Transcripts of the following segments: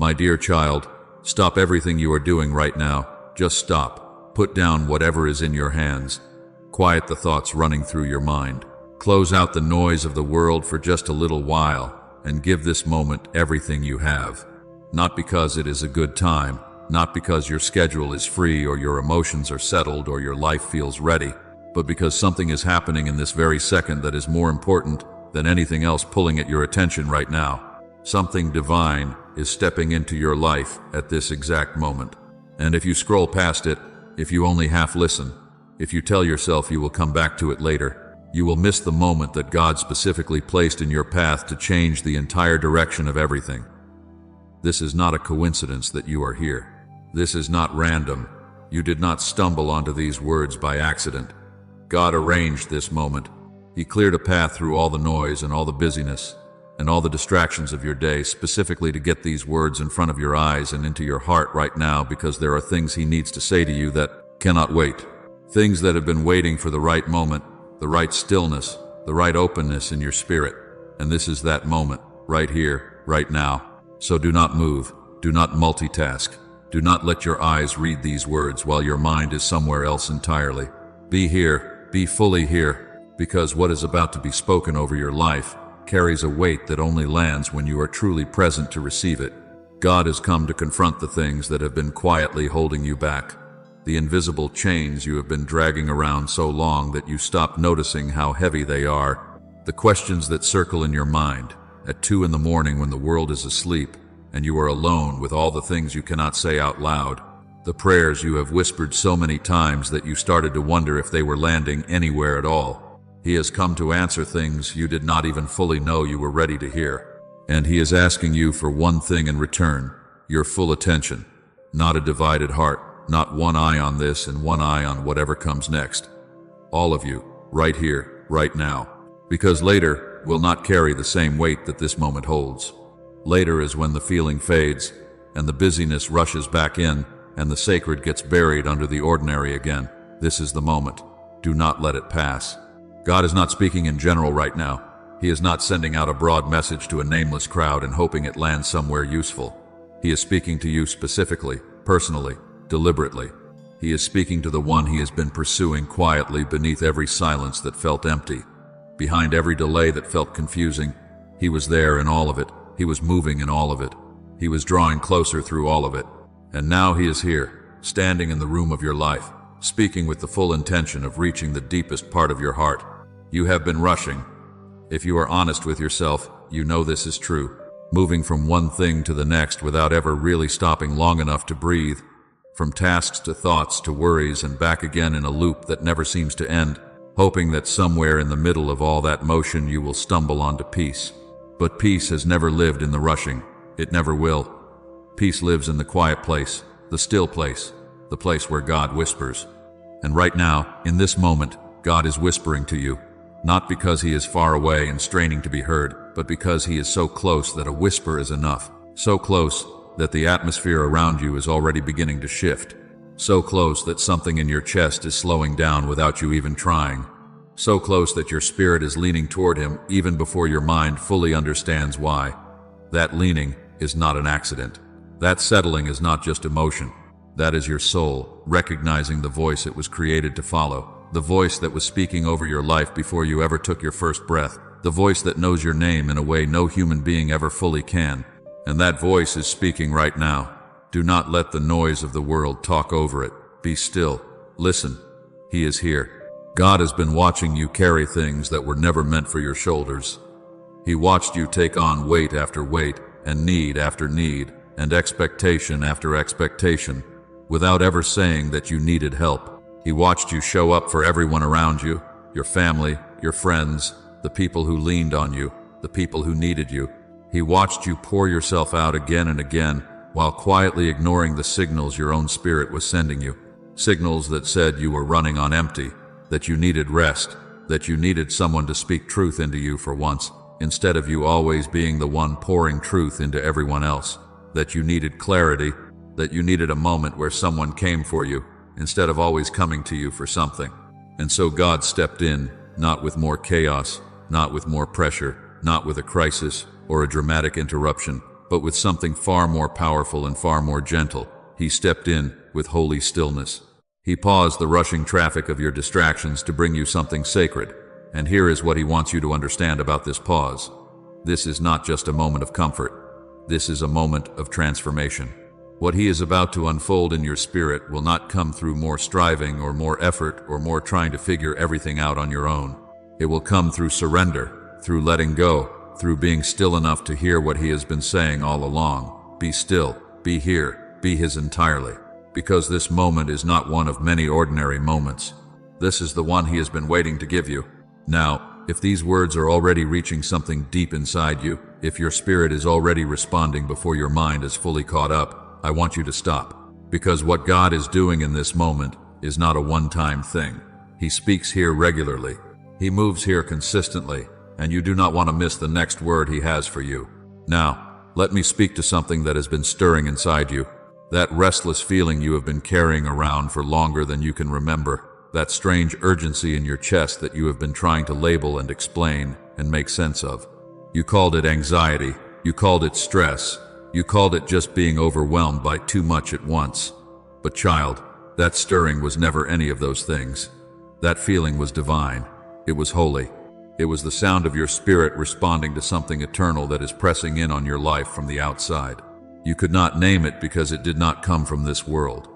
My dear child, stop everything you are doing right now. Just stop. Put down whatever is in your hands. Quiet the thoughts running through your mind. Close out the noise of the world for just a little while and give this moment everything you have. Not because it is a good time, not because your schedule is free or your emotions are settled or your life feels ready, but because something is happening in this very second that is more important than anything else pulling at your attention right now. Something divine is stepping into your life at this exact moment. And if you scroll past it, if you only half listen, if you tell yourself you will come back to it later, you will miss the moment that God specifically placed in your path to change the entire direction of everything. This is not a coincidence that you are here. This is not random. You did not stumble onto these words by accident. God arranged this moment. He cleared a path through all the noise and all the busyness and all the distractions of your day specifically to get these words in front of your eyes and into your heart right now, because there are things He needs to say to you that cannot wait. Things that have been waiting for the right moment, the right stillness, the right openness in your spirit. And this is that moment, right here, right now. So do not move, do not multitask, do not let your eyes read these words while your mind is somewhere else entirely. Be here, be fully here, because what is about to be spoken over your life carries a weight that only lands when you are truly present to receive it. God has come to confront the things that have been quietly holding you back, the invisible chains you have been dragging around so long that you stop noticing how heavy they are, the questions that circle in your mind at 2 in the morning when the world is asleep and you are alone with all the things you cannot say out loud, the prayers you have whispered so many times that you started to wonder if they were landing anywhere at all. He has come to answer things you did not even fully know you were ready to hear. And He is asking you for one thing in return: your full attention, not a divided heart, not one eye on this and one eye on whatever comes next. All of you, right here, right now. Because later will not carry the same weight that this moment holds. Later is when the feeling fades, and the busyness rushes back in, and the sacred gets buried under the ordinary again. This is the moment. Do not let it pass. God is not speaking in general right now. He is not sending out a broad message to a nameless crowd and hoping it lands somewhere useful. He is speaking to you specifically, personally, deliberately. He is speaking to the one He has been pursuing quietly beneath every silence that felt empty. Behind every delay that felt confusing, He was there in all of it. He was moving in all of it. He was drawing closer through all of it. And now He is here, standing in the room of your life, speaking with the full intention of reaching the deepest part of your heart. You have been rushing. If you are honest with yourself, you know this is true. Moving from one thing to the next without ever really stopping long enough to breathe. From tasks to thoughts to worries and back again in a loop that never seems to end, hoping that somewhere in the middle of all that motion you will stumble onto peace. But peace has never lived in the rushing. It never will. Peace lives in the quiet place, the still place, the place where God whispers. And right now, in this moment, God is whispering to you. Not because He is far away and straining to be heard, but because He is so close that a whisper is enough. So close that the atmosphere around you is already beginning to shift. So close that something in your chest is slowing down without you even trying. So close that your spirit is leaning toward Him even before your mind fully understands why. That leaning is not an accident. That settling is not just emotion. That is your soul recognizing the voice it was created to follow. The voice that was speaking over your life before you ever took your first breath. The voice that knows your name in a way no human being ever fully can. And that voice is speaking right now. Do not let the noise of the world talk over it. Be still. Listen. He is here. God has been watching you carry things that were never meant for your shoulders. He watched you take on weight after weight, and need after need, and expectation after expectation, without ever saying that you needed help. He watched you show up for everyone around you, your family, your friends, the people who leaned on you, the people who needed you. He watched you pour yourself out again and again, while quietly ignoring the signals your own spirit was sending you. Signals that said you were running on empty, that you needed rest, that you needed someone to speak truth into you for once, instead of you always being the one pouring truth into everyone else. That you needed clarity, that you needed a moment where someone came for you, instead of always coming to you for something. And so God stepped in, not with more chaos, not with more pressure, not with a crisis or a dramatic interruption, but with something far more powerful and far more gentle. He stepped in with holy stillness. He paused the rushing traffic of your distractions to bring you something sacred. And here is what he wants you to understand about this pause. This is not just a moment of comfort. This is a moment of transformation. What he is about to unfold in your spirit will not come through more striving or more effort or more trying to figure everything out on your own. It will come through surrender, through letting go, through being still enough to hear what he has been saying all along. Be still, be here, be his entirely. Because this moment is not one of many ordinary moments. This is the one he has been waiting to give you. Now, if these words are already reaching something deep inside you, if your spirit is already responding before your mind is fully caught up, I want you to stop. Because what God is doing in this moment is not a one-time thing. He speaks here regularly. He moves here consistently, and you do not want to miss the next word he has for you. Now, let me speak to something that has been stirring inside you. That restless feeling you have been carrying around for longer than you can remember. That strange urgency in your chest that you have been trying to label and explain and make sense of. You called it anxiety. You called it stress. You called it just being overwhelmed by too much at once. But child, that stirring was never any of those things. That feeling was divine. It was holy. It was the sound of your spirit responding to something eternal that is pressing in on your life from the outside. You could not name it because it did not come from this world.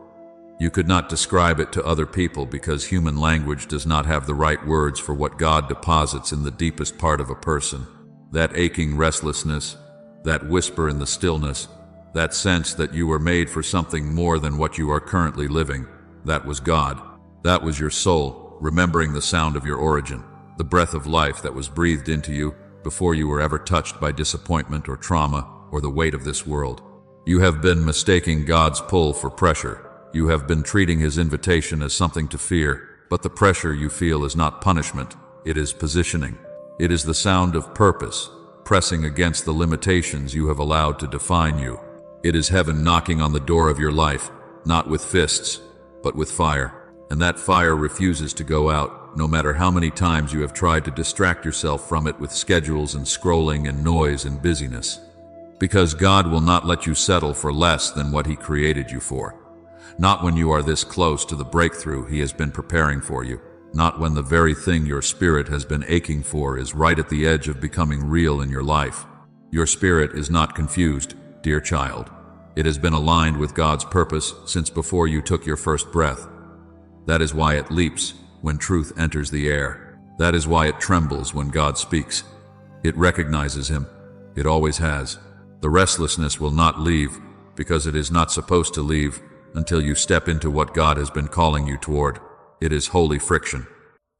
You could not describe it to other people because human language does not have the right words for what God deposits in the deepest part of a person. That aching restlessness, that whisper in the stillness, that sense that you were made for something more than what you are currently living, that was God. That was your soul, remembering the sound of your origin, the breath of life that was breathed into you before you were ever touched by disappointment or trauma or the weight of this world. You have been mistaking God's pull for pressure. You have been treating his invitation as something to fear, but the pressure you feel is not punishment, it is positioning. It is the sound of purpose, pressing against the limitations you have allowed to define you. It is heaven knocking on the door of your life, not with fists, but with fire. And that fire refuses to go out, no matter how many times you have tried to distract yourself from it with schedules and scrolling and noise and busyness. Because God will not let you settle for less than what he created you for. Not when you are this close to the breakthrough he has been preparing for you. Not when the very thing your spirit has been aching for is right at the edge of becoming real in your life. Your spirit is not confused, dear child. It has been aligned with God's purpose since before you took your first breath. That is why it leaps when truth enters the air. That is why it trembles when God speaks. It recognizes him. It always has. The restlessness will not leave because it is not supposed to leave until you step into what God has been calling you toward. It is holy friction.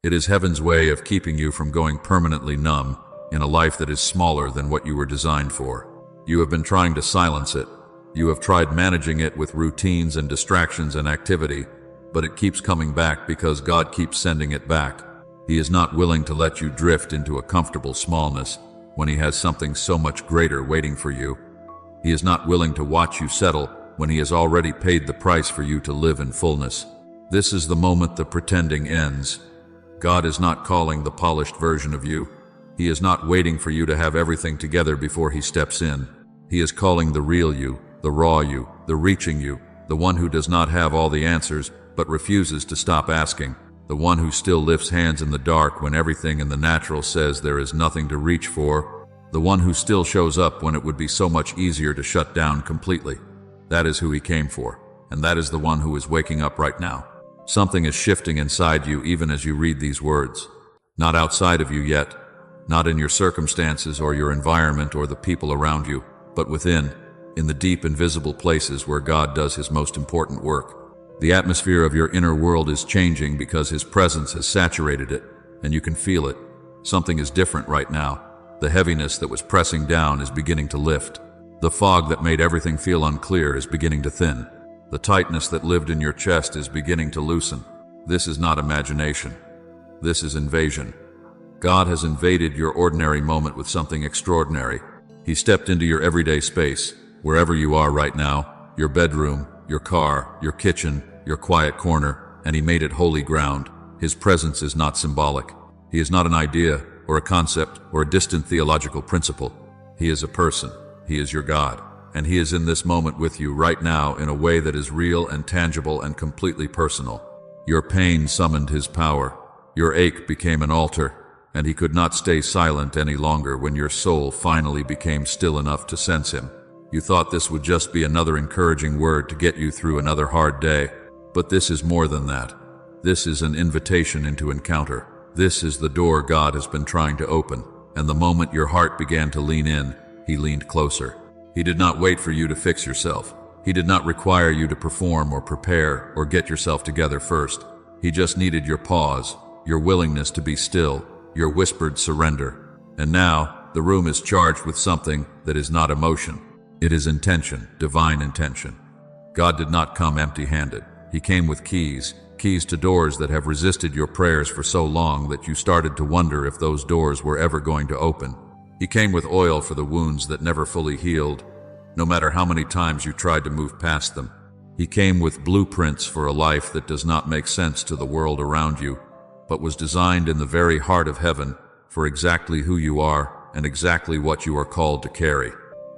It is heaven's way of keeping you from going permanently numb in a life that is smaller than what you were designed for. You have been trying to silence it. You have tried managing it with routines and distractions and activity, but it keeps coming back because God keeps sending it back. He is not willing to let you drift into a comfortable smallness when he has something so much greater waiting for you. He is not willing to watch you settle when he has already paid the price for you to live in fullness. This is the moment the pretending ends. God is not calling the polished version of you. He is not waiting for you to have everything together before he steps in. He is calling the real you, the raw you, the reaching you, the one who does not have all the answers but refuses to stop asking, the one who still lifts hands in the dark when everything in the natural says there is nothing to reach for, the one who still shows up when it would be so much easier to shut down completely. That is who he came for, and that is the one who is waking up right now. Something is shifting inside you even as you read these words. Not outside of you yet, not in your circumstances or your environment or the people around you, but within, in the deep invisible places where God does his most important work. The atmosphere of your inner world is changing because his presence has saturated it, and you can feel it. Something is different right now. The heaviness that was pressing down is beginning to lift. The fog that made everything feel unclear is beginning to thin. The tightness that lived in your chest is beginning to loosen. This is not imagination. This is invasion. God has invaded your ordinary moment with something extraordinary. He stepped into your everyday space, wherever you are right now, your bedroom, your car, your kitchen, your quiet corner, and he made it holy ground. His presence is not symbolic. He is not an idea or a concept or a distant theological principle. He is a person. He is your God. and He is in this moment with you right now in a way that is real and tangible and completely personal. Your pain summoned His power. Your ache became an altar, and He could not stay silent any longer when your soul finally became still enough to sense Him. You thought this would just be another encouraging word to get you through another hard day, but this is more than that. This is an invitation into encounter. This is the door God has been trying to open, and the moment your heart began to lean in, He leaned closer. He did not wait for you to fix yourself. He did not require you to perform or prepare or get yourself together first. He just needed your pause, your willingness to be still, your whispered surrender. And now, the room is charged with something that is not emotion. It is intention, divine intention. God did not come empty-handed. He came with keys to doors that have resisted your prayers for so long that you started to wonder if those doors were ever going to open. He came with oil for the wounds that never fully healed, no matter how many times you tried to move past them. He came with blueprints for a life that does not make sense to the world around you, but was designed in the very heart of heaven for exactly who you are and exactly what you are called to carry.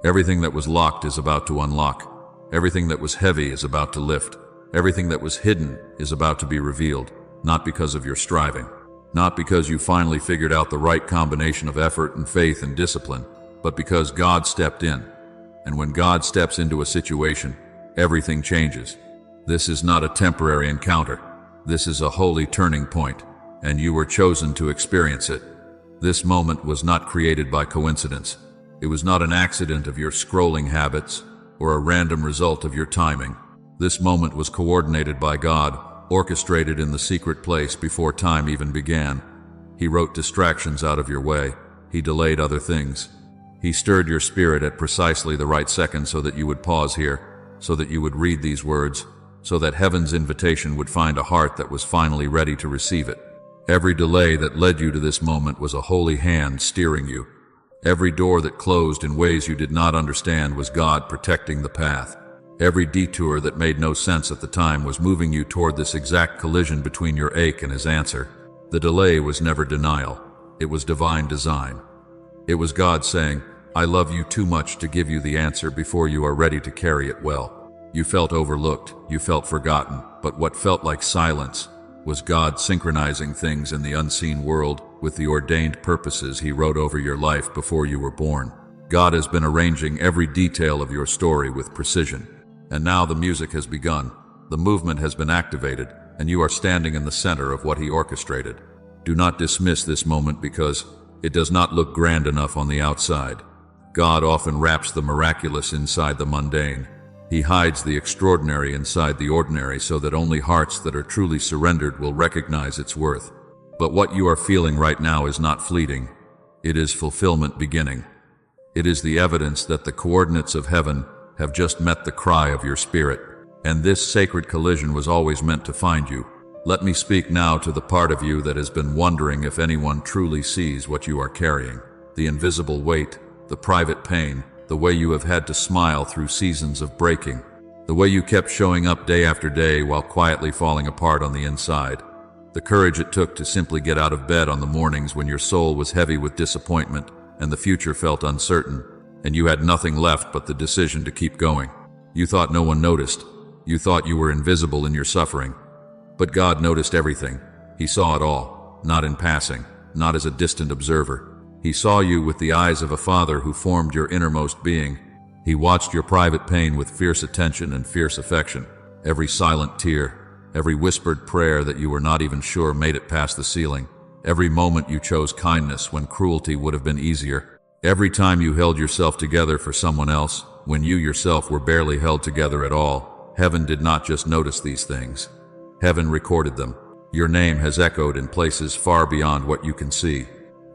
Everything that was locked is about to unlock. Everything that was heavy is about to lift. Everything that was hidden is about to be revealed, not because of your striving, not because you finally figured out the right combination of effort and faith and discipline, but because God stepped in. And when God steps into a situation, everything changes. This is not a temporary encounter. This is a holy turning point, and you were chosen to experience it. This moment was not created by coincidence. It was not an accident of your scrolling habits or a random result of your timing. This moment was coordinated by God, orchestrated in the secret place before time even began. He wrote distractions out of your way. He delayed other things. He stirred your spirit at precisely the right second so that you would pause here, so that you would read these words, so that heaven's invitation would find a heart that was finally ready to receive it. Every delay that led you to this moment was a holy hand steering you. Every door that closed in ways you did not understand was God protecting the path. Every detour that made no sense at the time was moving you toward this exact collision between your ache and His answer. The delay was never denial. It was divine design. It was God saying, "I love you too much to give you the answer before you are ready to carry it well." You felt overlooked, you felt forgotten, but what felt like silence was God synchronizing things in the unseen world with the ordained purposes He wrote over your life before you were born. God has been arranging every detail of your story with precision. And now the music has begun, the movement has been activated, and you are standing in the center of what He orchestrated. Do not dismiss this moment because it does not look grand enough on the outside. God often wraps the miraculous inside the mundane. He hides the extraordinary inside the ordinary so that only hearts that are truly surrendered will recognize its worth. But what you are feeling right now is not fleeting. It is fulfillment beginning. It is the evidence that the coordinates of heaven have just met the cry of your spirit, and this sacred collision was always meant to find you. Let me speak now to the part of you that has been wondering if anyone truly sees what you are carrying, the invisible weight, the private pain, the way you have had to smile through seasons of breaking, the way you kept showing up day after day while quietly falling apart on the inside, the courage it took to simply get out of bed on the mornings when your soul was heavy with disappointment and the future felt uncertain, and you had nothing left but the decision to keep going. You thought no one noticed. You thought you were invisible in your suffering. But God noticed everything. He saw it all, not in passing, not as a distant observer. He saw you with the eyes of a father who formed your innermost being. He watched your private pain with fierce attention and fierce affection. Every silent tear, every whispered prayer that you were not even sure made it past the ceiling. Every moment you chose kindness when cruelty would have been easier. Every time you held yourself together for someone else, when you yourself were barely held together at all, heaven did not just notice these things. Heaven recorded them. Your name has echoed in places far beyond what you can see.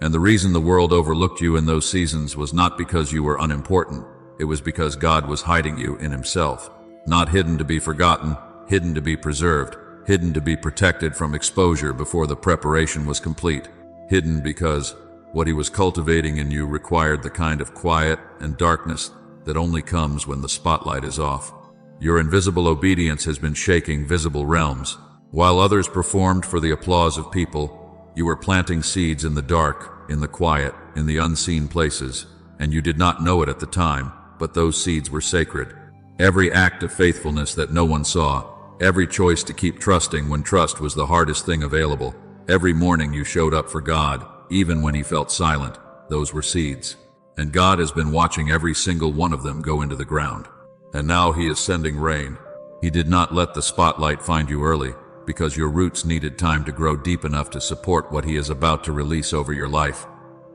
And the reason the world overlooked you in those seasons was not because you were unimportant. It was because God was hiding you in Himself. Not hidden to be forgotten, hidden to be preserved, hidden to be protected from exposure before the preparation was complete. Hidden because what He was cultivating in you required the kind of quiet and darkness that only comes when the spotlight is off. Your invisible obedience has been shaking visible realms. While others performed for the applause of people, you were planting seeds in the dark, in the quiet, in the unseen places, and you did not know it at the time, but those seeds were sacred. Every act of faithfulness that no one saw, every choice to keep trusting when trust was the hardest thing available, every morning you showed up for God, even when he felt silent, those were seeds. And God has been watching every single one of them go into the ground. And now he is sending rain. He did not let the spotlight find you early, because your roots needed time to grow deep enough to support what he is about to release over your life.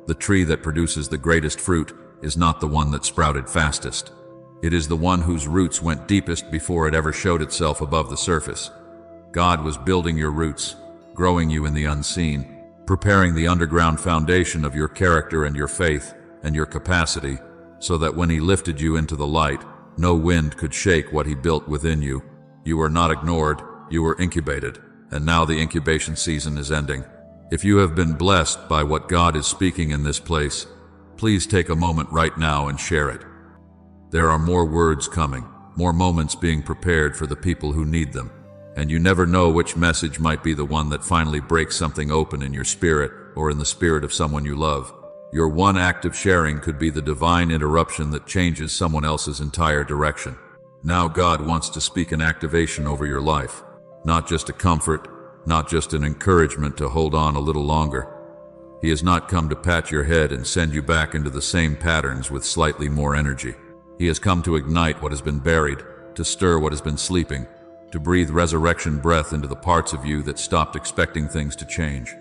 The tree that produces the greatest fruit is not the one that sprouted fastest. It is the one whose roots went deepest before it ever showed itself above the surface. God was building your roots, growing you in the unseen, preparing the underground foundation of your character and your faith and your capacity, so that when he lifted you into the light, no wind could shake what he built within you. You were not ignored, you were incubated, and now the incubation season is ending. If you have been blessed by what God is speaking in this place, please take a moment right now and share it. There are more words coming, more moments being prepared for the people who need them, and you never know which message might be the one that finally breaks something open in your spirit or in the spirit of someone you love. Your one act of sharing could be the divine interruption that changes someone else's entire direction. Now God wants to speak an activation over your life, not just a comfort, not just an encouragement to hold on a little longer. He has not come to pat your head and send you back into the same patterns with slightly more energy. He has come to ignite what has been buried, to stir what has been sleeping, to breathe resurrection breath into the parts of you that stopped expecting things to change.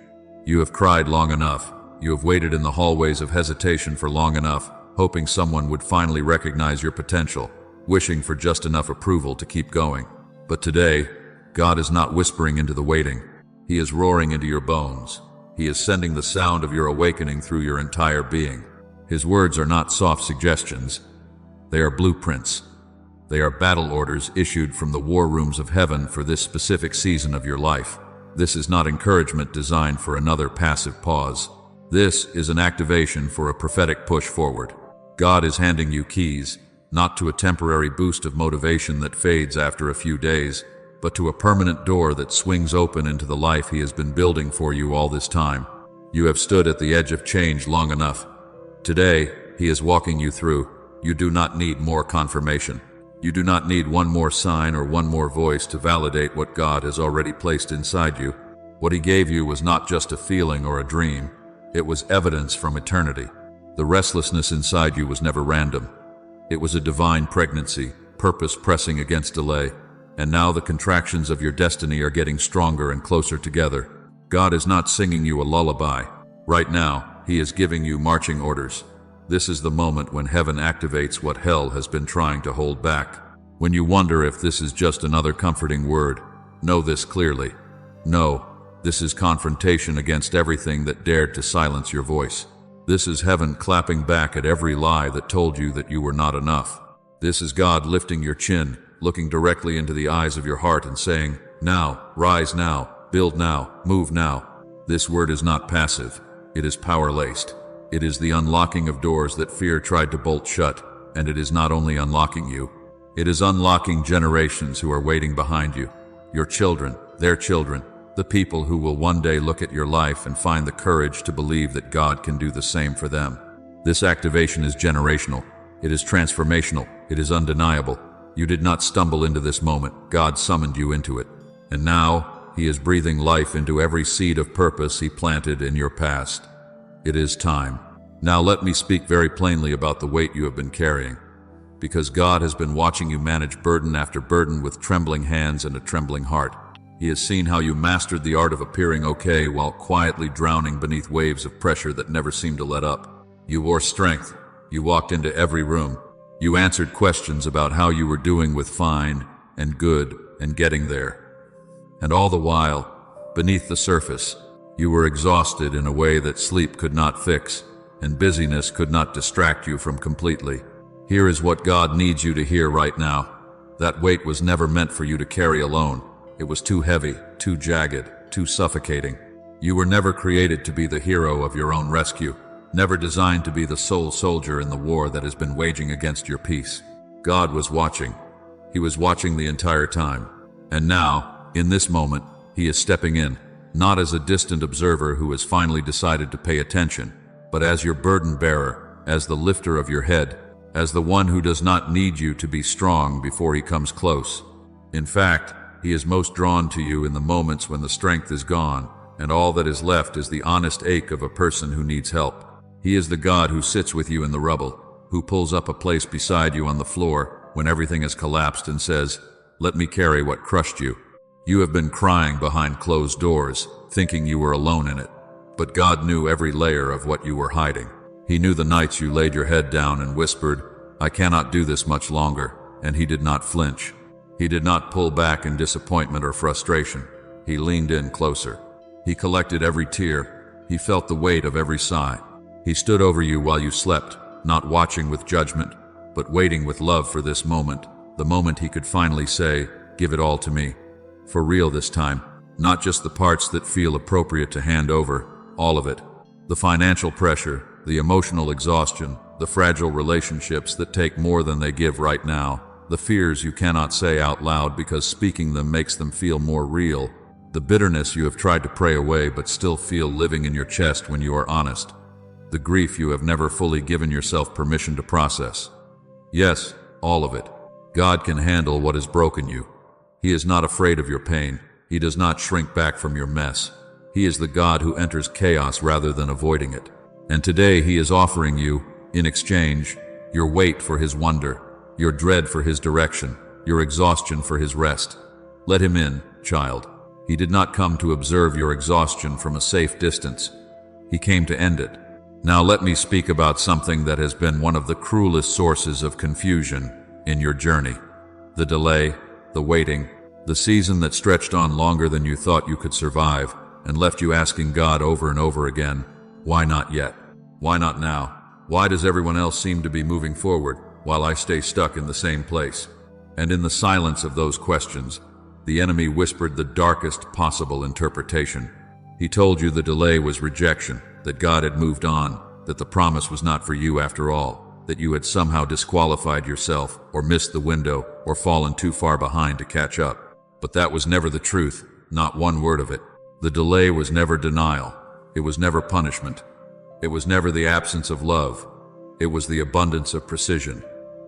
You have cried long enough. You have waited in the hallways of hesitation for long enough, hoping someone would finally recognize your potential, wishing for just enough approval to keep going. But today, God is not whispering into the waiting. He is roaring into your bones. He is sending the sound of your awakening through your entire being. His words are not soft suggestions. They are blueprints. They are battle orders issued from the war rooms of heaven for this specific season of your life. This is not encouragement designed for another passive pause. This is an activation for a prophetic push forward. God is handing you keys, not to a temporary boost of motivation that fades after a few days, but to a permanent door that swings open into the life he has been building for you all this time. You have stood at the edge of change long enough. Today, he is walking you through. You do not need more confirmation. You do not need one more sign or one more voice to validate what God has already placed inside you. What he gave you was not just a feeling or a dream. It was evidence from eternity. The restlessness inside you was never random. It was a divine pregnancy, purpose pressing against delay. And now the contractions of your destiny are getting stronger and closer together. God is not singing you a lullaby. Right now, he is giving you marching orders. This is the moment when heaven activates what hell has been trying to hold back. When you wonder if this is just another comforting word, know this clearly. No, this is confrontation against everything that dared to silence your voice. This is heaven clapping back at every lie that told you that you were not enough. This is God lifting your chin, looking directly into the eyes of your heart and saying, now, rise now, build now, move now. This word is not passive. It is power-laced. It is the unlocking of doors that fear tried to bolt shut, and it is not only unlocking you, it is unlocking generations who are waiting behind you. Your children, their children, the people who will one day look at your life and find the courage to believe that God can do the same for them. This activation is generational. It is transformational. It is undeniable. You did not stumble into this moment. God summoned you into it. And now, he is breathing life into every seed of purpose he planted in your past. It is time. Now let me speak very plainly about the weight you have been carrying. Because God has been watching you manage burden after burden with trembling hands and a trembling heart. He has seen how you mastered the art of appearing okay while quietly drowning beneath waves of pressure that never seemed to let up. You wore strength. You walked into every room. You answered questions about how you were doing with fine and good and getting there. And all the while, beneath the surface, you were exhausted in a way that sleep could not fix, and busyness could not distract you from completely. Here is what God needs you to hear right now. That weight was never meant for you to carry alone. It was too heavy, too jagged, too suffocating. You were never created to be the hero of your own rescue, never designed to be the sole soldier in the war that has been waging against your peace. God was watching. He was watching the entire time. And now, in this moment, he is stepping in, not as a distant observer who has finally decided to pay attention, but as your burden bearer, as the lifter of your head, as the one who does not need you to be strong before he comes close. In fact, he is most drawn to you in the moments when the strength is gone, and all that is left is the honest ache of a person who needs help. He is the God who sits with you in the rubble, who pulls up a place beside you on the floor when everything has collapsed and says, "Let me carry what crushed you." You have been crying behind closed doors, thinking you were alone in it. But God knew every layer of what you were hiding. He knew the nights you laid your head down and whispered, "I cannot do this much longer," and he did not flinch. He did not pull back in disappointment or frustration. He leaned in closer. He collected every tear. He felt the weight of every sigh. He stood over you while you slept, not watching with judgment, but waiting with love for this moment, the moment he could finally say, "Give it all to me." For real this time, not just the parts that feel appropriate to hand over, all of it. The financial pressure, the emotional exhaustion, the fragile relationships that take more than they give right now, the fears you cannot say out loud because speaking them makes them feel more real, the bitterness you have tried to pray away but still feel living in your chest when you are honest, the grief you have never fully given yourself permission to process. Yes, all of it. God can handle what has broken you. He is not afraid of your pain. He does not shrink back from your mess. He is the God who enters chaos rather than avoiding it. And today he is offering you, in exchange, your wait for his wonder, your dread for his direction, your exhaustion for his rest. Let him in, child. He did not come to observe your exhaustion from a safe distance. He came to end it. Now let me speak about something that has been one of the cruelest sources of confusion in your journey. The delay, the waiting, the season that stretched on longer than you thought you could survive and left you asking God over and over again, why not yet? Why not now? Why does everyone else seem to be moving forward while I stay stuck in the same place? And in the silence of those questions, the enemy whispered the darkest possible interpretation. He told you the delay was rejection, that God had moved on, that the promise was not for you after all, that you had somehow disqualified yourself, or missed the window, or fallen too far behind to catch up. But that was never the truth, not one word of it. The delay was never denial. It was never punishment. It was never the absence of love. It was the abundance of precision.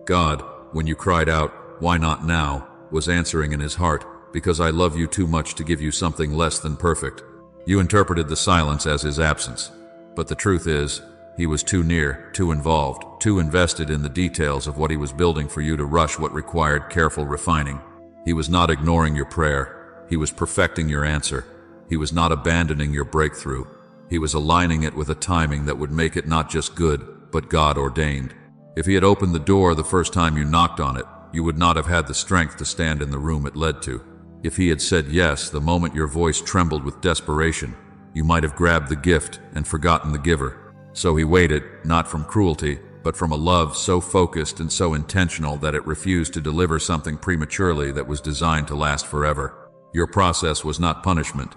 God, when you cried out, "Why not now?" was answering in his heart, "Because I love you too much to give you something less than perfect." You interpreted the silence as his absence. But the truth is, he was too near, too involved, too invested in the details of what he was building for you to rush what required careful refining. He was not ignoring your prayer. He was perfecting your answer. He was not abandoning your breakthrough. He was aligning it with a timing that would make it not just good, but God-ordained. If he had opened the door the first time you knocked on it, you would not have had the strength to stand in the room it led to. If he had said yes the moment your voice trembled with desperation, you might have grabbed the gift and forgotten the giver. So he waited, not from cruelty, but from a love so focused and so intentional that it refused to deliver something prematurely that was designed to last forever. Your process was not punishment.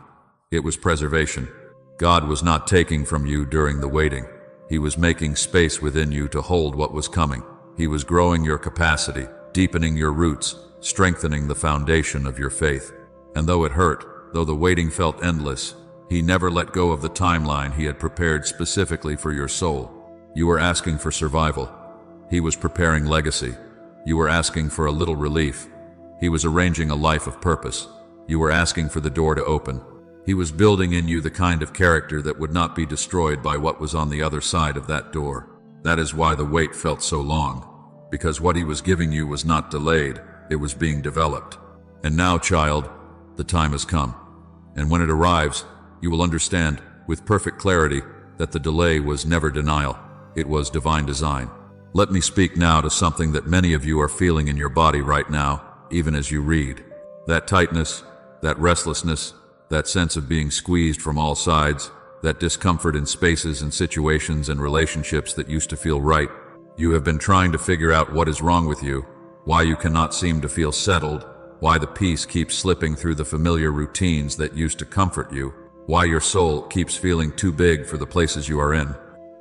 It was preservation. God was not taking from you during the waiting. He was making space within you to hold what was coming. He was growing your capacity, deepening your roots, strengthening the foundation of your faith. And though it hurt, though the waiting felt endless, he never let go of the timeline he had prepared specifically for your soul. You were asking for survival. He was preparing legacy. You were asking for a little relief. He was arranging a life of purpose. You were asking for the door to open. He was building in you the kind of character that would not be destroyed by what was on the other side of that door. That is why the wait felt so long, because what he was giving you was not delayed, it was being developed. And now, child, the time has come. And when it arrives, you will understand, with perfect clarity, that the delay was never denial. It was divine design. Let me speak now to something that many of you are feeling in your body right now, even as you read. That tightness, that restlessness, that sense of being squeezed from all sides, that discomfort in spaces and situations and relationships that used to feel right. You have been trying to figure out what is wrong with you, why you cannot seem to feel settled, why the peace keeps slipping through the familiar routines that used to comfort you, why your soul keeps feeling too big for the places you are in.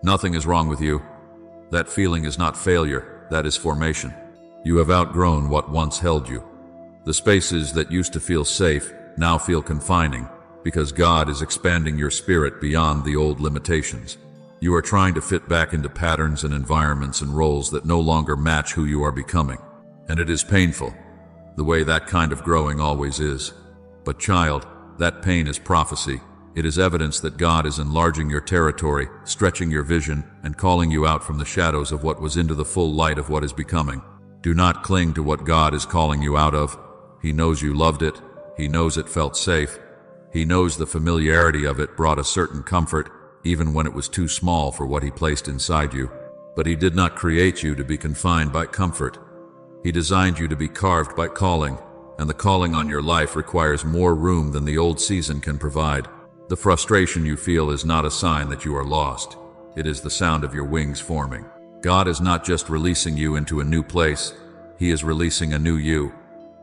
Nothing is wrong with you. That feeling is not failure, that is formation. You have outgrown what once held you. The spaces that used to feel safe now feel confining, because God is expanding your spirit beyond the old limitations. You are trying to fit back into patterns and environments and roles that no longer match who you are becoming. And it is painful, the way that kind of growing always is. But child, that pain is prophecy. It is evidence that God is enlarging your territory, stretching your vision, and calling you out from the shadows of what was into the full light of what is becoming. Do not cling to what God is calling you out of. He knows you loved it. He knows it felt safe. He knows the familiarity of it brought a certain comfort, even when it was too small for what He placed inside you. But He did not create you to be confined by comfort. He designed you to be carved by calling, and the calling on your life requires more room than the old season can provide. The frustration you feel is not a sign that you are lost. It is the sound of your wings forming. God is not just releasing you into a new place. He is releasing a new you.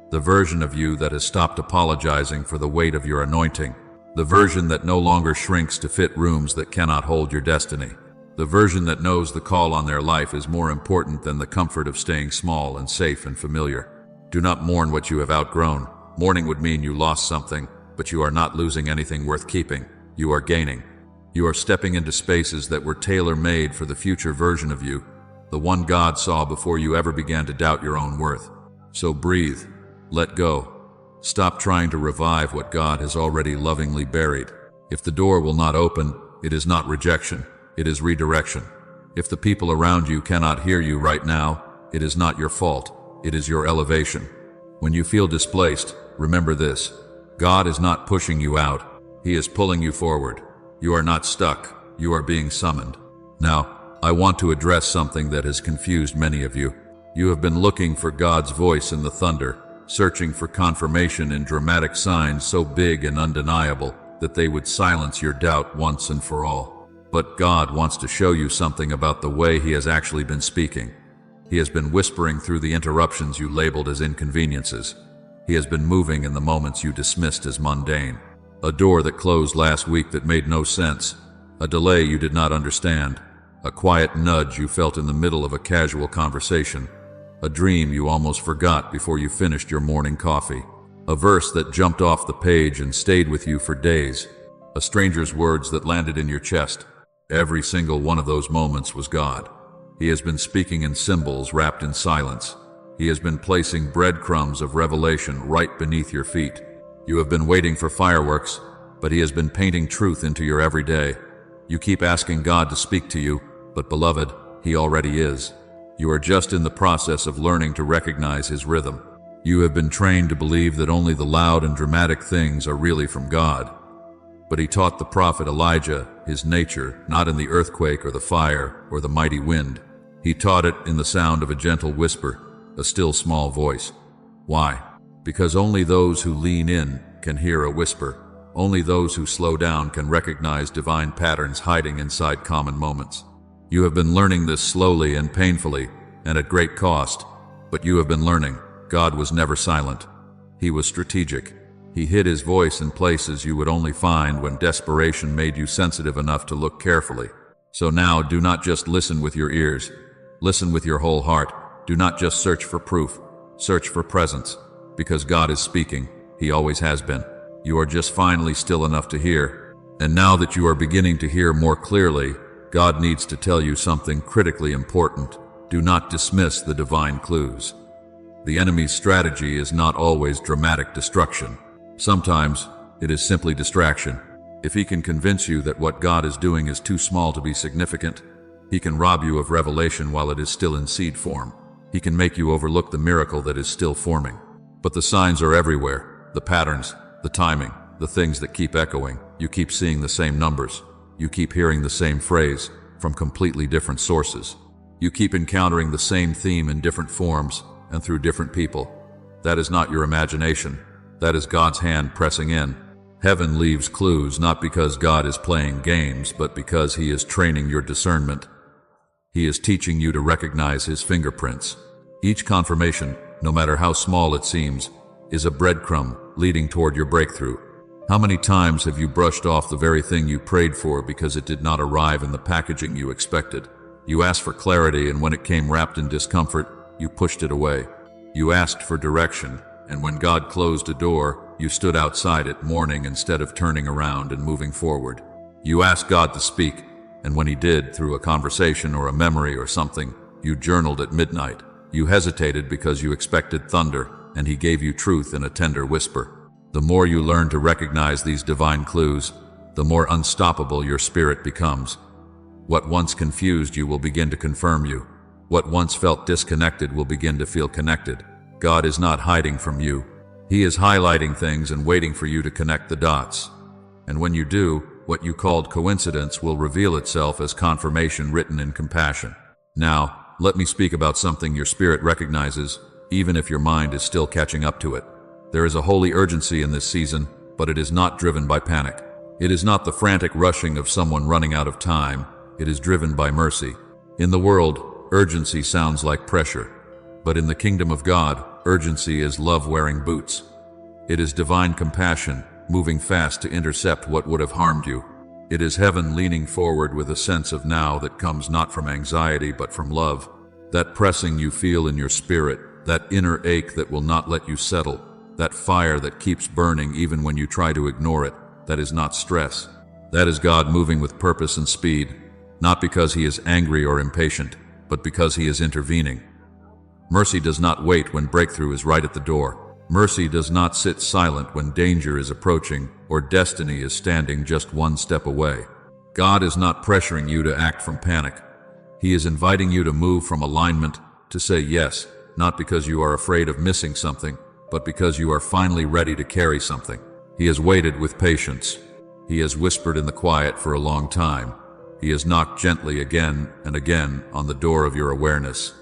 The version of you that has stopped apologizing for the weight of your anointing. The version that no longer shrinks to fit rooms that cannot hold your destiny. The version that knows the call on their life is more important than the comfort of staying small and safe and familiar. Do not mourn what you have outgrown. Mourning would mean you lost something, but you are not losing anything worth keeping. You are gaining. You are stepping into spaces that were tailor-made for the future version of you, the one God saw before you ever began to doubt your own worth. So breathe. Let go. Stop trying to revive what God has already lovingly buried. If the door will not open, it is not rejection, it is redirection. If the people around you cannot hear you right now, it is not your fault, it is your elevation. When you feel displaced, remember this. God is not pushing you out, He is pulling you forward. You are not stuck, you are being summoned. Now, I want to address something that has confused many of you. You have been looking for God's voice in the thunder, searching for confirmation in dramatic signs so big and undeniable that they would silence your doubt once and for all. But God wants to show you something about the way He has actually been speaking. He has been whispering through the interruptions you labeled as inconveniences. He has been moving in the moments you dismissed as mundane. A door that closed last week that made no sense. A delay you did not understand. A quiet nudge you felt in the middle of a casual conversation. A dream you almost forgot before you finished your morning coffee. A verse that jumped off the page and stayed with you for days. A stranger's words that landed in your chest. Every single one of those moments was God. He has been speaking in symbols wrapped in silence. He has been placing breadcrumbs of revelation right beneath your feet. You have been waiting for fireworks, but He has been painting truth into your everyday. You keep asking God to speak to you, but beloved, He already is. You are just in the process of learning to recognize His rhythm. You have been trained to believe that only the loud and dramatic things are really from God. But He taught the prophet Elijah His nature, not in the earthquake or the fire or the mighty wind. He taught it in the sound of a gentle whisper, a still small voice. Why? Because only those who lean in can hear a whisper. Only those who slow down can recognize divine patterns hiding inside common moments. You have been learning this slowly and painfully, and at great cost. But you have been learning. God was never silent. He was strategic. He hid His voice in places you would only find when desperation made you sensitive enough to look carefully. So now, do not just listen with your ears. Listen with your whole heart. Do not just search for proof. Search for presence. Because God is speaking. He always has been. You are just finally still enough to hear. And now that you are beginning to hear more clearly, God needs to tell you something critically important. Do not dismiss the divine clues. The enemy's strategy is not always dramatic destruction. Sometimes it is simply distraction. If he can convince you that what God is doing is too small to be significant, he can rob you of revelation while it is still in seed form. He can make you overlook the miracle that is still forming. But the signs are everywhere. The patterns, the timing, the things that keep echoing. You keep seeing the same numbers. You keep hearing the same phrase from completely different sources. You keep encountering the same theme in different forms and through different people. That is not your imagination. That is God's hand pressing in. Heaven leaves clues not because God is playing games, but because He is training your discernment. He is teaching you to recognize His fingerprints. Each confirmation, no matter how small it seems, is a breadcrumb leading toward your breakthrough. How many times have you brushed off the very thing you prayed for because it did not arrive in the packaging you expected? You asked for clarity, and when it came wrapped in discomfort, you pushed it away. You asked for direction, and when God closed a door, you stood outside it mourning instead of turning around and moving forward. You asked God to speak, And when he did, through a conversation or a memory or something, you journaled at midnight. You hesitated because you expected thunder, and he gave you truth in a tender whisper. The more you learn to recognize these divine clues, the more unstoppable your spirit becomes. What once confused you will begin to confirm you. What once felt disconnected will begin to feel connected. God is not hiding from you. He is highlighting things and waiting for you to connect the dots. And when you do, what you called coincidence will reveal itself as confirmation written in compassion. Now, let me speak about something your spirit recognizes, even if your mind is still catching up to it. There is a holy urgency in this season, but it is not driven by panic. It is not the frantic rushing of someone running out of time. It is driven by mercy. In the world, urgency sounds like pressure. But in the kingdom of God, urgency is love wearing boots. It is divine compassion, moving fast to intercept what would have harmed you. It is heaven leaning forward with a sense of now that comes not from anxiety but from love. That pressing you feel in your spirit, that inner ache that will not let you settle, that fire that keeps burning even when you try to ignore it, that is not stress. That is God moving with purpose and speed, not because he is angry or impatient, but because he is intervening. Mercy does not wait when breakthrough is right at the door. Mercy does not sit silent when danger is approaching or destiny is standing just one step away. God is not pressuring you to act from panic. He is inviting you to move from alignment, to say yes, not because you are afraid of missing something, but because you are finally ready to carry something. He has waited with patience. He has whispered in the quiet for a long time. He has knocked gently again and again on the door of your awareness.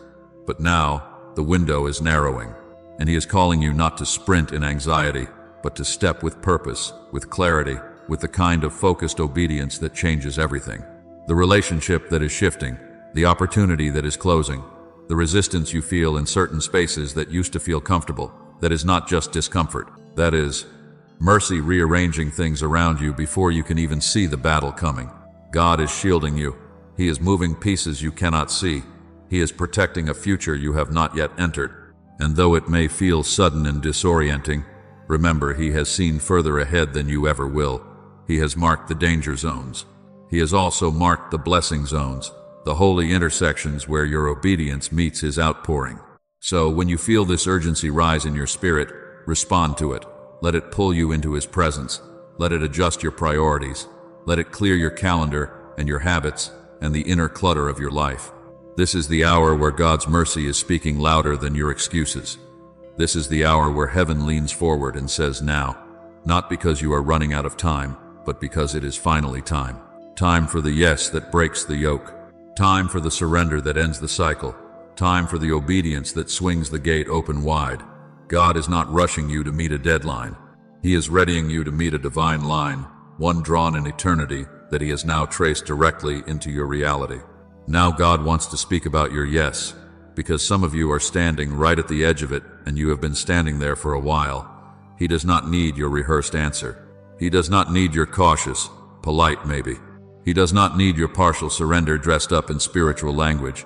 But now, the window is narrowing, and he is calling you not to sprint in anxiety, but to step with purpose, with clarity, with the kind of focused obedience that changes everything. The relationship that is shifting, the opportunity that is closing, the resistance you feel in certain spaces that used to feel comfortable, that is not just discomfort, that is mercy rearranging things around you before you can even see the battle coming. God is shielding you. He is moving pieces you cannot see. He is protecting a future you have not yet entered. And though it may feel sudden and disorienting, remember he has seen further ahead than you ever will. He has marked the danger zones. He has also marked the blessing zones, the holy intersections where your obedience meets his outpouring. So when you feel this urgency rise in your spirit, respond to it. Let it pull you into his presence. Let it adjust your priorities. Let it clear your calendar and your habits and the inner clutter of your life. This is the hour where God's mercy is speaking louder than your excuses. This is the hour where heaven leans forward and says now, not because you are running out of time, but because it is finally time. Time for the yes that breaks the yoke. Time for the surrender that ends the cycle. Time for the obedience that swings the gate open wide. God is not rushing you to meet a deadline. He is readying you to meet a divine line, one drawn in eternity that he has now traced directly into your reality. Now God wants to speak about your yes, because some of you are standing right at the edge of it and you have been standing there for a while. He does not need your rehearsed answer. He does not need your cautious, polite maybe. He does not need your partial surrender dressed up in spiritual language.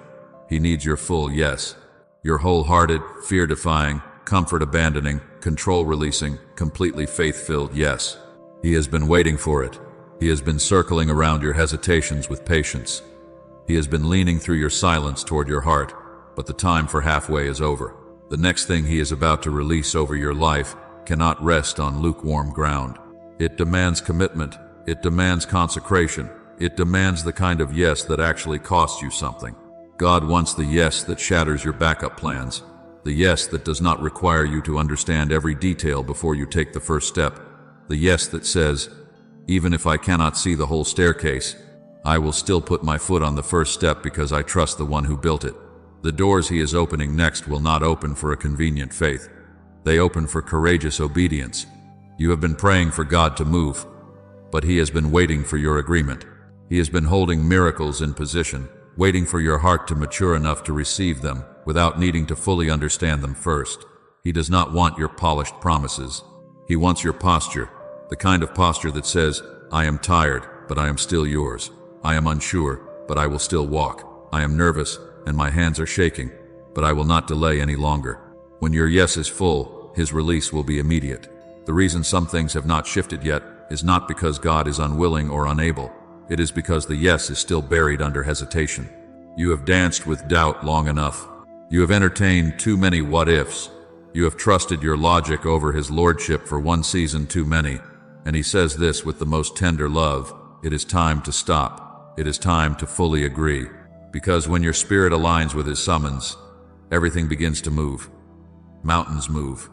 He needs your full yes, your wholehearted, fear-defying, comfort-abandoning, control-releasing, completely faith-filled yes. He has been waiting for it. He has been circling around your hesitations with patience. He has been leaning through your silence toward your heart, but the time for halfway is over. The next thing he is about to release over your life cannot rest on lukewarm ground. It demands commitment. It demands consecration. It demands the kind of yes that actually costs you something. God wants the yes that shatters your backup plans, the yes that does not require you to understand every detail before you take the first step, the yes that says, even if I cannot see the whole staircase, I will still put my foot on the first step because I trust the one who built it. The doors he is opening next will not open for a convenient faith. They open for courageous obedience. You have been praying for God to move, but he has been waiting for your agreement. He has been holding miracles in position, waiting for your heart to mature enough to receive them without needing to fully understand them first. He does not want your polished promises. He wants your posture, the kind of posture that says, I am tired, but I am still yours. I am unsure, but I will still walk. I am nervous, and my hands are shaking, but I will not delay any longer. When your yes is full, his release will be immediate. The reason some things have not shifted yet is not because God is unwilling or unable. it is because the yes is still buried under hesitation. You have danced with doubt long enough. You have entertained too many what-ifs. You have trusted your logic over his lordship for one season too many. And he says this with the most tender love: it is time to stop. It is time to fully agree. Because when your spirit aligns with his summons, everything begins to move. Mountains move.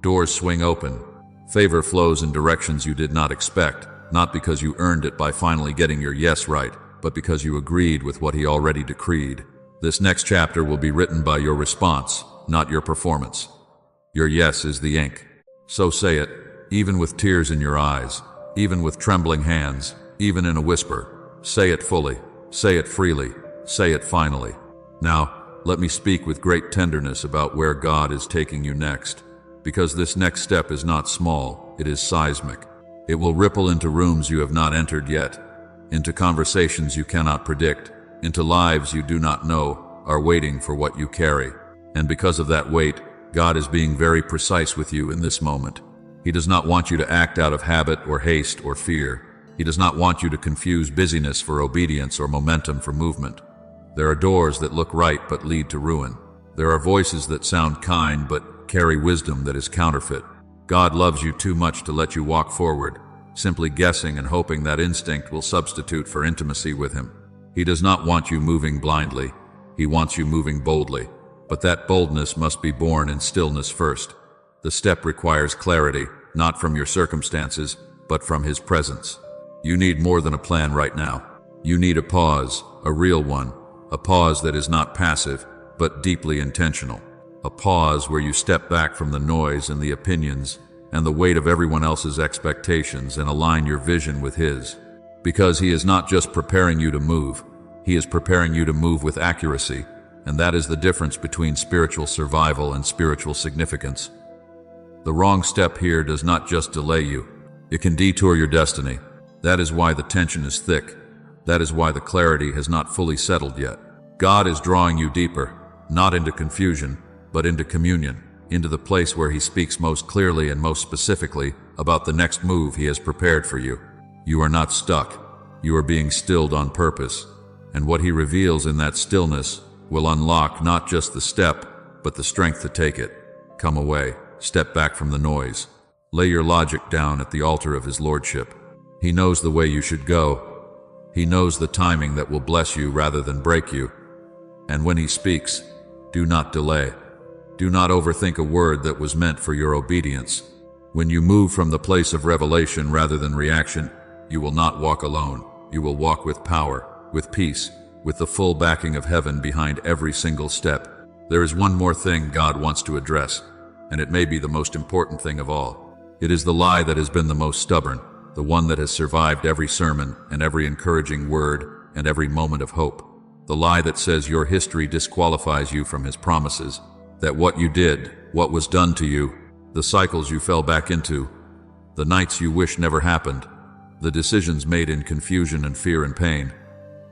Doors swing open. Favor flows in directions you did not expect, not because you earned it by finally getting your yes right, but because you agreed with what he already decreed. This next chapter will be written by your response, not your performance. Your yes is the ink. So say it, even with tears in your eyes, even with trembling hands, even in a whisper. Say it fully. Say it freely. Say it finally. Now, let me speak with great tenderness about where God is taking you next. Because this next step is not small, it is seismic. It will ripple into rooms you have not entered yet, into conversations you cannot predict, into lives you do not know are waiting for what you carry. And because of that weight, God is being very precise with you in this moment. He does not want you to act out of habit or haste or fear. He does not want you to confuse busyness for obedience or momentum for movement. There are doors that look right but lead to ruin. There are voices that sound kind but carry wisdom that is counterfeit. God loves you too much to let you walk forward, simply guessing and hoping that instinct will substitute for intimacy with him. He does not want you moving blindly. He wants you moving boldly. But that boldness must be born in stillness first. The step requires clarity, not from your circumstances, but from his presence. You need more than a plan right now. You need a pause, a real one, a pause that is not passive, but deeply intentional. A pause where you step back from the noise and the opinions and the weight of everyone else's expectations and align your vision with his. Because he is not just preparing you to move, he is preparing you to move with accuracy, and that is the difference between spiritual survival and spiritual significance. The wrong step here does not just delay you, it can detour your destiny. That is why the tension is thick. That is why the clarity has not fully settled yet. God is drawing you deeper, not into confusion, but into communion, into the place where he speaks most clearly and most specifically about the next move he has prepared for you. You are not stuck. You are being stilled on purpose. And what he reveals in that stillness will unlock not just the step, but the strength to take it. Come away. Step back from the noise. Lay your logic down at the altar of his lordship. He knows the way you should go. He knows the timing that will bless you rather than break you. And when he speaks, do not delay. Do not overthink a word that was meant for your obedience. When you move from the place of revelation rather than reaction, you will not walk alone. You will walk with power, with peace, with the full backing of heaven behind every single step. There is one more thing God wants to address, and it may be the most important thing of all. It is the lie that has been the most stubborn, the one that has survived every sermon and every encouraging word and every moment of hope. The lie that says your history disqualifies you from his promises, that what you did, what was done to you, the cycles you fell back into, the nights you wish never happened, the decisions made in confusion and fear and pain,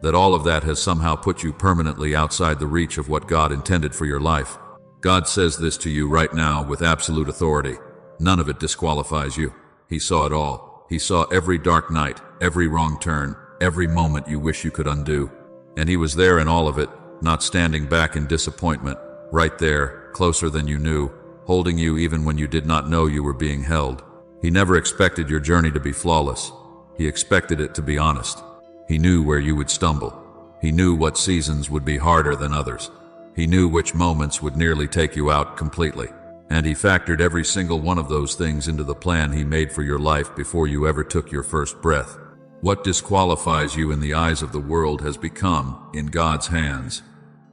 that all of that has somehow put you permanently outside the reach of what God intended for your life. God says this to you right now with absolute authority. None of it disqualifies you. He saw it all. He saw every dark night, every wrong turn, every moment you wish you could undo. And he was there in all of it, not standing back in disappointment, right there, closer than you knew, holding you even when you did not know you were being held. He never expected your journey to be flawless. He expected it to be honest. He knew where you would stumble. He knew what seasons would be harder than others. He knew which moments would nearly take you out completely. And he factored every single one of those things into the plan he made for your life before you ever took your first breath. What disqualifies you in the eyes of the world has become, in God's hands,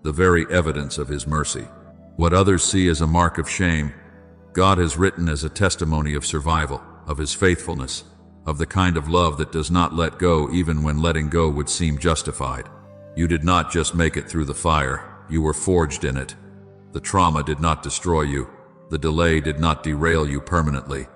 the very evidence of his mercy. What others see as a mark of shame, God has written as a testimony of survival, of his faithfulness, of the kind of love that does not let go even when letting go would seem justified. You did not just make it through the fire, you were forged in it. The trauma did not destroy you. The delay did not derail you permanently.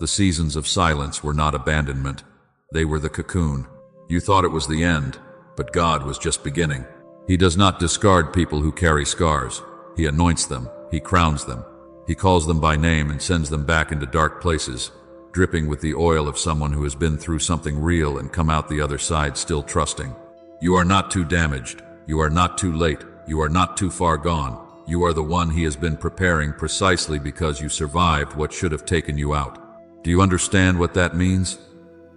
The seasons of silence were not abandonment. They were the cocoon. You thought it was the end, but God was just beginning. He does not discard people who carry scars. He anoints them. He crowns them. He calls them by name and sends them back into dark places, dripping with the oil of someone who has been through something real and come out the other side still trusting. You are not too damaged. You are not too late. You are not too far gone. You are the one he has been preparing precisely because you survived what should have taken you out. Do you understand what that means?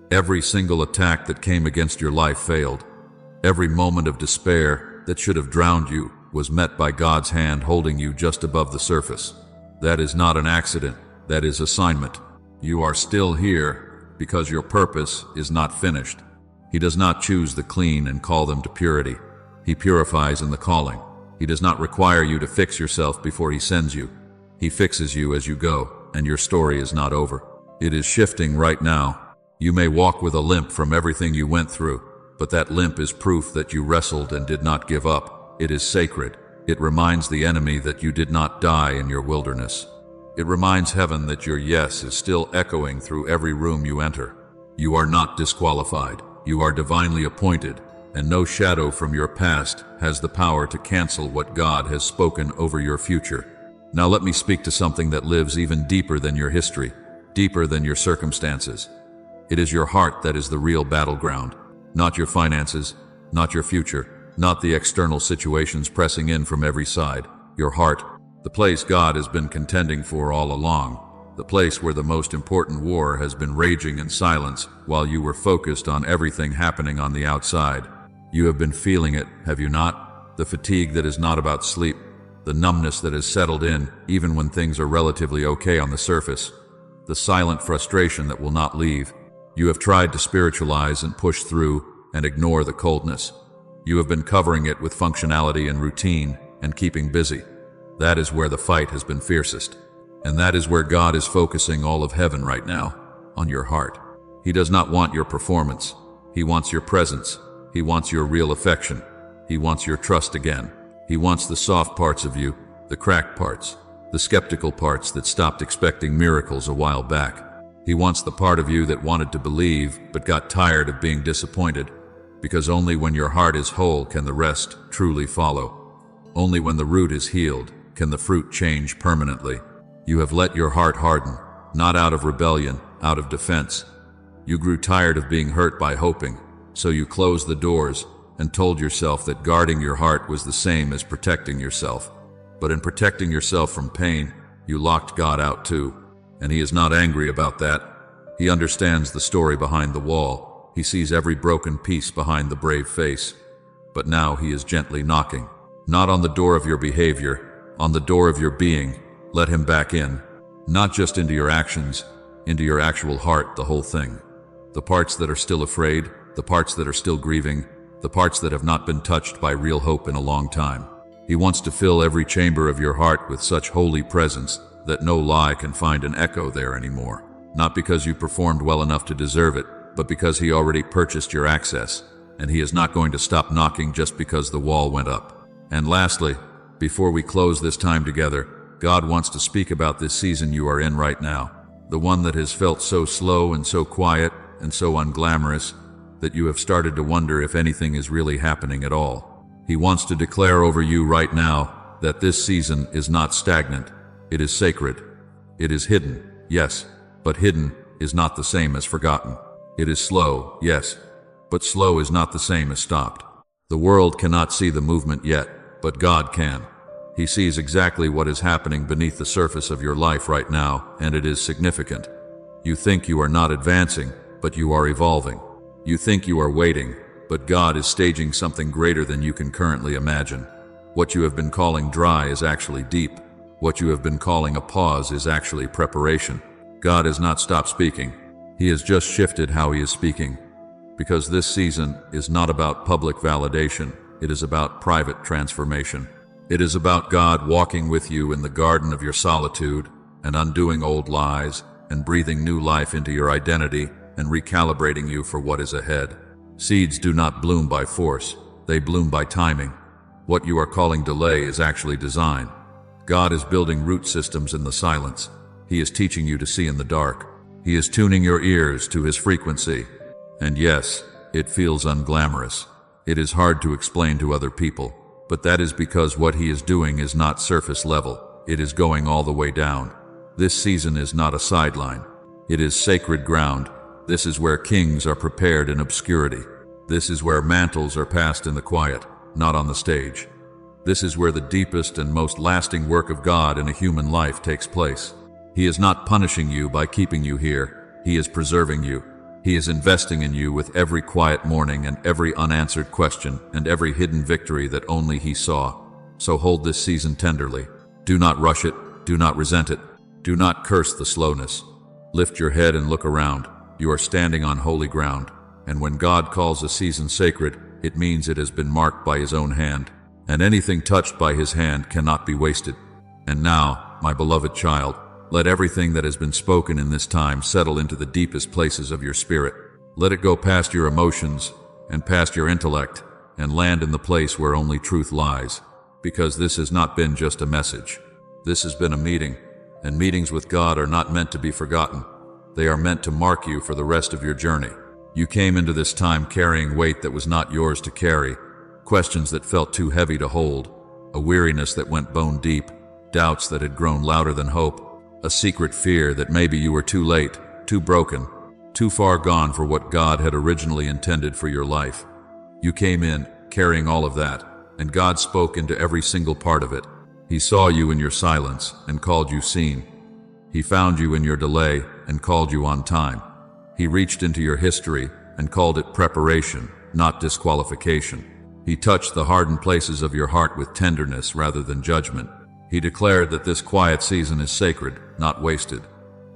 Every single attack that came against your life failed. Every moment of despair that should have drowned you was met by God's hand holding you just above the surface. That is not an accident. That is assignment. You are still here because your purpose is not finished. He does not choose the clean and call them to purity. He purifies in the calling. He does not require you to fix yourself before he sends you. He fixes you as you go, and your story is not over. It is shifting right now. You may walk with a limp from everything you went through, but that limp is proof that you wrestled and did not give up. It is sacred. It reminds the enemy that you did not die in your wilderness. It reminds heaven that your yes is still echoing through every room you enter. You are not disqualified. You are divinely appointed, and no shadow from your past has the power to cancel what God has spoken over your future. Now let me speak to something that lives even deeper than your history, deeper than your circumstances. It is your heart that is the real battleground, not your finances, not your future, not the external situations pressing in from every side. Your heart, the place God has been contending for all along, the place where the most important war has been raging in silence while you were focused on everything happening on the outside. You have been feeling it, have you not? The fatigue that is not about sleep, the numbness that has settled in even when things are relatively okay on the surface, the silent frustration that will not leave. You have tried to spiritualize and push through and ignore the coldness. You have been covering it with functionality and routine and keeping busy. That is where the fight has been fiercest. And that is where God is focusing all of heaven right now, on your heart. He does not want your performance. He wants your presence. He wants your real affection. He wants your trust again. He wants the soft parts of you, the cracked parts, the skeptical parts that stopped expecting miracles a while back. He wants the part of you that wanted to believe but got tired of being disappointed, because only when your heart is whole can the rest truly follow. Only when the root is healed can the fruit change permanently. You have let your heart harden, not out of rebellion, out of defense. You grew tired of being hurt by hoping, so you closed the doors and told yourself that guarding your heart was the same as protecting yourself. But in protecting yourself from pain, you locked God out too. And he is not angry about that. He understands the story behind the wall. He sees every broken piece behind the brave face. But now he is gently knocking, not on the door of your behavior, on the door of your being. Let him back in, not just into your actions, into your actual heart, the whole thing. The parts that are still afraid, the parts that are still grieving, the parts that have not been touched by real hope in a long time. He wants to fill every chamber of your heart with such holy presence that no lie can find an echo there anymore. Not because you performed well enough to deserve it, but because he already purchased your access, and he is not going to stop knocking just because the wall went up. And lastly, before we close this time together, God wants to speak about this season you are in right now, the one that has felt so slow and so quiet and so unglamorous that you have started to wonder if anything is really happening at all. He wants to declare over you right now that this season is not stagnant. It is sacred. It is hidden, yes, but hidden is not the same as forgotten. It is slow, yes, but slow is not the same as stopped. The world cannot see the movement yet, but God can. He sees exactly what is happening beneath the surface of your life right now, and it is significant. You think you are not advancing, but you are evolving. You think you are waiting, but God is staging something greater than you can currently imagine. What you have been calling dry is actually deep. What you have been calling a pause is actually preparation. God has not stopped speaking. He has just shifted how he is speaking. Because this season is not about public validation. It is about private transformation. It is about God walking with you in the garden of your solitude and undoing old lies and breathing new life into your identity and recalibrating you for what is ahead. Seeds do not bloom by force. They bloom by timing. What you are calling delay is actually design. God is building root systems in the silence. He is teaching you to see in the dark. He is tuning your ears to his frequency. And yes, it feels unglamorous. It is hard to explain to other people, but that is because what he is doing is not surface level. It is going all the way down. This season is not a sideline. It is sacred ground. This is where kings are prepared in obscurity. This is where mantles are passed in the quiet, not on the stage. This is where the deepest and most lasting work of God in a human life takes place. He is not punishing you by keeping you here. He is preserving you. He is investing in you with every quiet morning and every unanswered question and every hidden victory that only He saw. So hold this season tenderly. Do not rush it. Do not resent it. Do not curse the slowness. Lift your head and look around. You are standing on holy ground. And when God calls a season sacred, it means it has been marked by His own hand. And anything touched by His hand cannot be wasted. And now, my beloved child, let everything that has been spoken in this time settle into the deepest places of your spirit. Let it go past your emotions and past your intellect and land in the place where only truth lies. Because this has not been just a message. This has been a meeting, and meetings with God are not meant to be forgotten. They are meant to mark you for the rest of your journey. You came into this time carrying weight that was not yours to carry, questions that felt too heavy to hold, a weariness that went bone deep, doubts that had grown louder than hope, a secret fear that maybe you were too late, too broken, too far gone for what God had originally intended for your life. You came in carrying all of that, and God spoke into every single part of it. He saw you in your silence and called you seen. He found you in your delay and called you on time. He reached into your history and called it preparation, not disqualification. He touched the hardened places of your heart with tenderness rather than judgment. He declared that this quiet season is sacred, not wasted.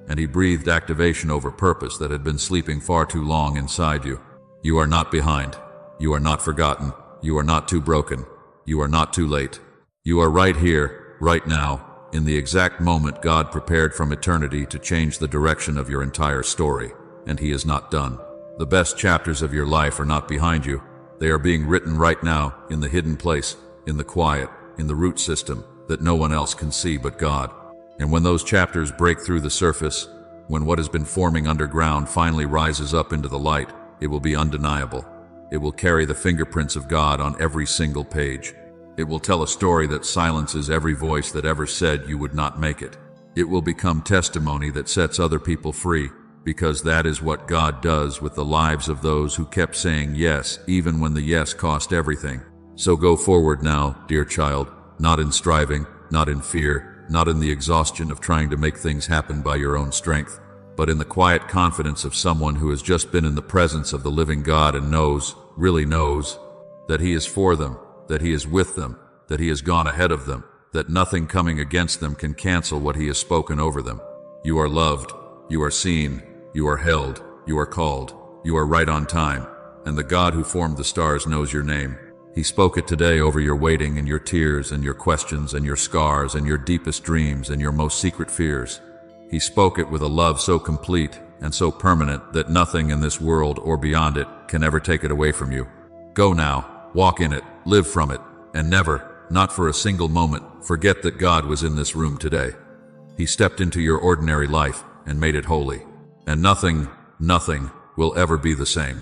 And He breathed activation over purpose that had been sleeping far too long inside you. You are not behind. You are not forgotten. You are not too broken. You are not too late. You are right here, right now, in the exact moment God prepared from eternity to change the direction of your entire story. And He is not done. The best chapters of your life are not behind you. They are being written right now, in the hidden place, in the quiet, in the root system that no one else can see but God. And when those chapters break through the surface, when what has been forming underground finally rises up into the light, it will be undeniable. It will carry the fingerprints of God on every single page. It will tell a story that silences every voice that ever said you would not make it. It will become testimony that sets other people free, because that is what God does with the lives of those who kept saying yes, even when the yes cost everything. So go forward now, dear child, not in striving, not in fear, not in the exhaustion of trying to make things happen by your own strength, but in the quiet confidence of someone who has just been in the presence of the living God and knows, really knows, that He is for them, that He is with them, that He has gone ahead of them, that nothing coming against them can cancel what He has spoken over them. You are loved, you are seen, you are held, you are called, you are right on time, and the God who formed the stars knows your name. He spoke it today over your waiting and your tears and your questions and your scars and your deepest dreams and your most secret fears. He spoke it with a love so complete and so permanent that nothing in this world or beyond it can ever take it away from you. Go now, walk in it, live from it, and never, not for a single moment, forget that God was in this room today. He stepped into your ordinary life and made it holy. And nothing will ever be the same.